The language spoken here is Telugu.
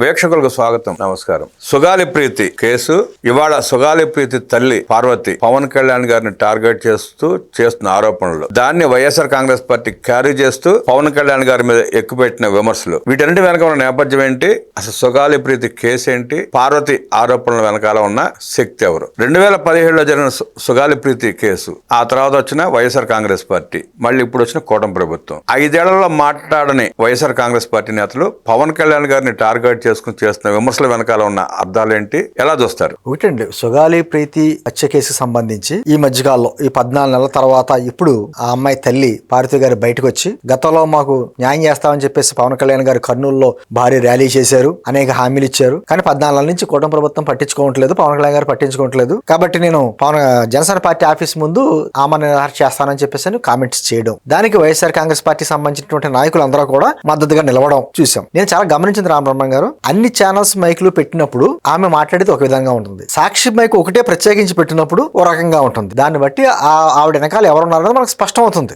వీక్షకులకు స్వాగతం, నమస్కారం. సుగాలి ప్రీతి కేసు ఇవాళ సుగాలి ప్రీతి తల్లి పార్వతి పవన్ కళ్యాణ్ గారిని టార్గెట్ చేస్తూ చేస్తున్న ఆరోపణలు, దాన్ని వైఎస్ఆర్ కాంగ్రెస్ పార్టీ క్యారీ చేస్తూ పవన్ కళ్యాణ్ గారి మీద ఎక్కుపెట్టిన విమర్శలు, వీటన్నిటి వెనక ఉన్న నేపథ్యం ఏంటి, అసలు సుగాలి ప్రీతి కేసు ఏంటి, పార్వతి ఆరోపణల వెనకాల ఉన్న శక్తి ఎవరు? 2017లో జరిగిన సుగాలి ప్రీతి కేసు, ఆ తర్వాత వచ్చిన వైఎస్ఆర్ కాంగ్రెస్ పార్టీ, మళ్ళీ ఇప్పుడు వచ్చిన కూటమి ప్రభుత్వం. 5 ఏళ్లలో మాట్లాడని వైఎస్ఆర్ కాంగ్రెస్ పార్టీ నేతలు పవన్ కళ్యాణ్ గారిని టార్గెట్ చేసుకుని చేస్తున్న విమర్శల వెనకాల ఉన్న అర్థాలేంటి, ఎలా చూస్తారు? ఒకటండి, సుగాలి ప్రీతి హత్య కేసుకు సంబంధించి ఈ మధ్యకాలంలో ఈ 14 నెలల తర్వాత ఇప్పుడు ఆ అమ్మాయి తల్లి పార్వతి గారు బయటకు వచ్చి, గతంలో మాకు న్యాయం చేస్తామని చెప్పేసి పవన్ కళ్యాణ్ గారు కర్నూలులో భారీ ర్యాలీ చేశారు, అనేక హామీలు ఇచ్చారు, కానీ 14 నెలల నుంచి కూటమి ప్రభుత్వం పట్టించుకోవట్లేదు, పవన్ కళ్యాణ్ గారు పట్టించుకోవట్లేదు, కాబట్టి నేను జనసేన పార్టీ ఆఫీస్ ముందు ఆమెను అరెస్ట్ చేస్తానని చెప్పేసి కామెంట్స్ చేయడం, దానికి వైఎస్ఆర్ కాంగ్రెస్ పార్టీ సంబంధించినటువంటి నాయకులందరూ కూడా మద్దతుగా నిలవడం చూసాం. నేను చాలా గమనించింది రామబ్రహ్మణ్యం గారు, అన్ని ఛానల్స్ మైకులు పెట్టినప్పుడు ఆమె మాట్లాడేది ఒక విధంగా ఉంటుంది, సాక్షి మైక్ ఒకటే ప్రత్యేకించి పెట్టినప్పుడు ఓ రకంగా ఉంటుంది. దాన్ని బట్టి ఆవిడ వెనకాల ఎవరున్నారో మనకు స్పష్టం అవుతుంది.